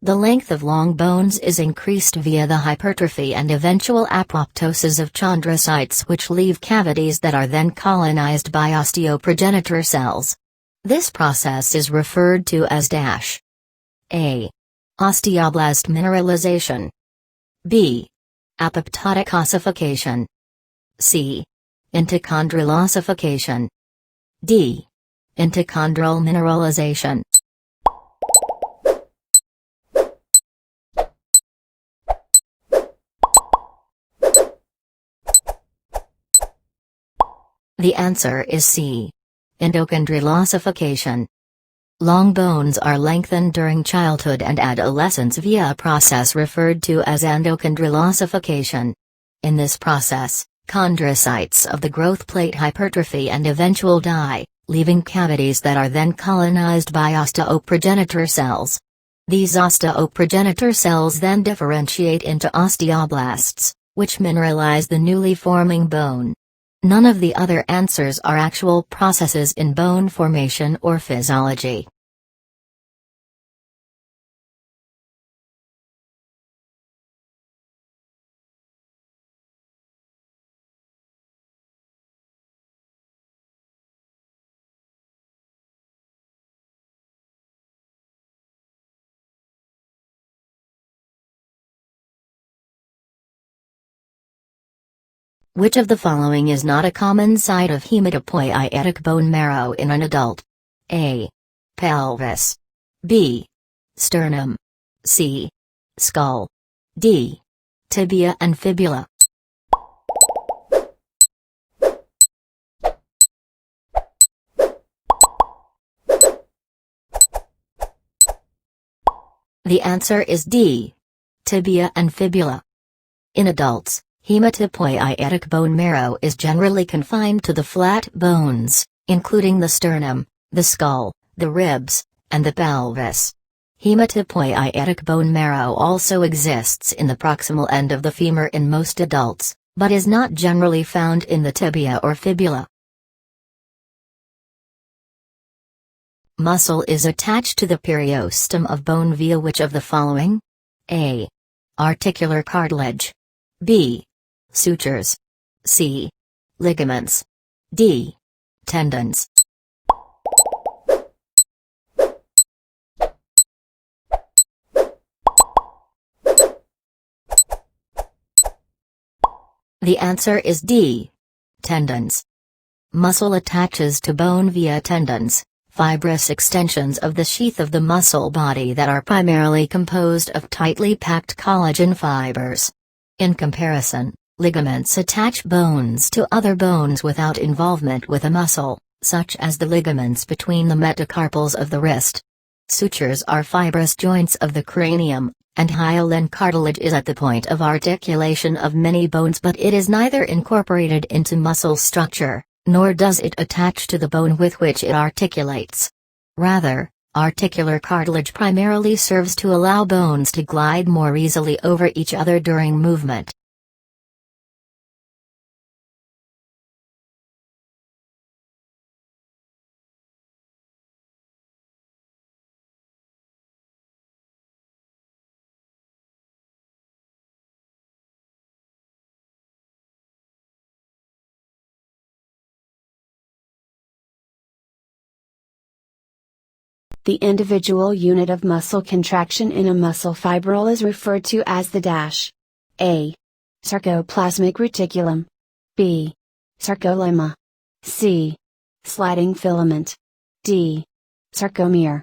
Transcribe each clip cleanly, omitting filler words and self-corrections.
The length of long bones is increased via the hypertrophy and eventual apoptosis of chondrocytes, which leave cavities that are then colonized by osteoprogenitor cells. This process is referred to as A. Osteoblast mineralization. B. Apoptotic ossification. C. Endochondral ossification. D. Endochondral mineralization. The answer is C. Endochondral ossification. Long bones are lengthened during childhood and adolescence via a process referred to as endochondral ossification. In this process, chondrocytes of the growth plate hypertrophy and eventual die, leaving cavities that are then colonized by osteoprogenitor cells. These osteoprogenitor cells then differentiate into osteoblasts, which mineralize the newly forming bone. None of the other answers are actual processes in bone formation or physiology. Which of the following is not a common site of hematopoietic bone marrow in an adult? A. Pelvis. B. Sternum. C. Skull. D. Tibia and fibula. The answer is D. Tibia and fibula. In adults, hematopoietic bone marrow is generally confined to the flat bones, including the sternum, the skull, the ribs, and the pelvis. Hematopoietic bone marrow also exists in the proximal end of the femur in most adults, but is not generally found in the tibia or fibula. Muscle is attached to the periostem of bone via which of the following? A. Articular cartilage. B. Sutures. C. Ligaments. D. Tendons. The answer is D. Tendons. Muscle attaches to bone via tendons, fibrous extensions of the sheath of the muscle body that are primarily composed of tightly packed collagen fibers. In comparison, ligaments attach bones to other bones without involvement with a muscle, such as the ligaments between the metacarpals of the wrist. Sutures are fibrous joints of the cranium, and hyaline cartilage is at the point of articulation of many bones, but it is neither incorporated into muscle structure, nor does it attach to the bone with which it articulates. Rather, articular cartilage primarily serves to allow bones to glide more easily over each other during movement. The individual unit of muscle contraction in a muscle fibril is referred to as the dash. A. Sarcoplasmic reticulum. B. Sarcolemma. C. Sliding filament. D. Sarcomere.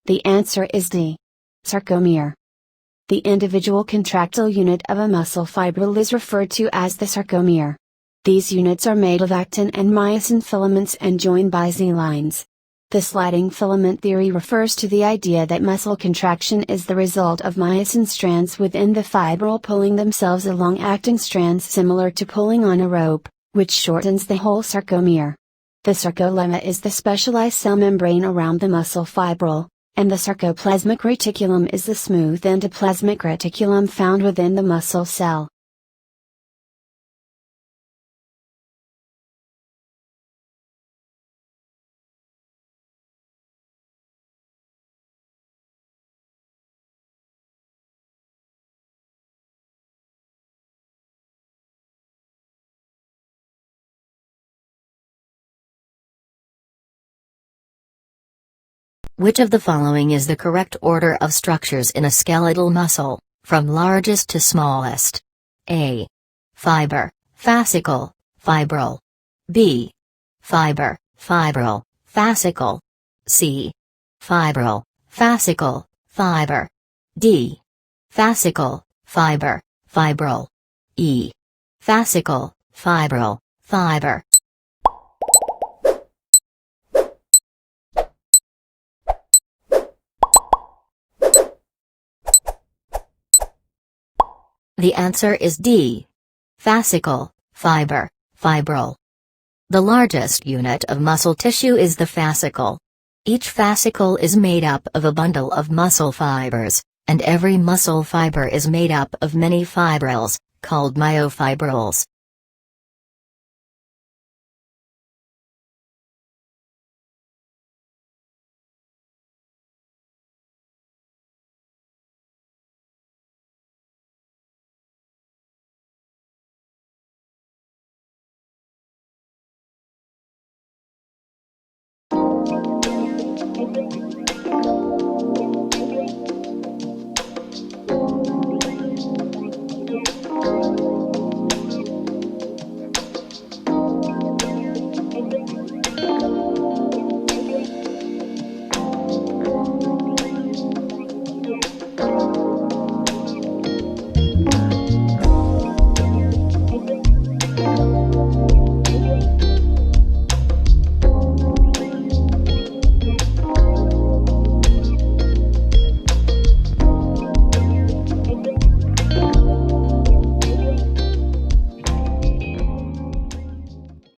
The answer is D. Sarcomere. The individual contractile unit of a muscle fibril is referred to as the sarcomere. These units are made of actin and myosin filaments and joined by Z-lines. The sliding filament theory refers to the idea that muscle contraction is the result of myosin strands within the fibril pulling themselves along actin strands similar to pulling on a rope, which shortens the whole sarcomere. The sarcolemma is the specialized cell membrane around the muscle fibril, and the sarcoplasmic reticulum is the smooth endoplasmic reticulum found within the muscle cell. Which of the following is the correct order of structures in a skeletal muscle, from largest to smallest? A. Fiber, fascicle, fibril. B. Fiber, fibril, fascicle. C. Fibril, fascicle, fiber. D. Fascicle, fiber, fibril. E. Fascicle, fibril, fiber. The answer is D. Fascicle, fiber, fibril. The largest unit of muscle tissue is the fascicle. Each fascicle is made up of a bundle of muscle fibers, and every muscle fiber is made up of many fibrils, called myofibrils.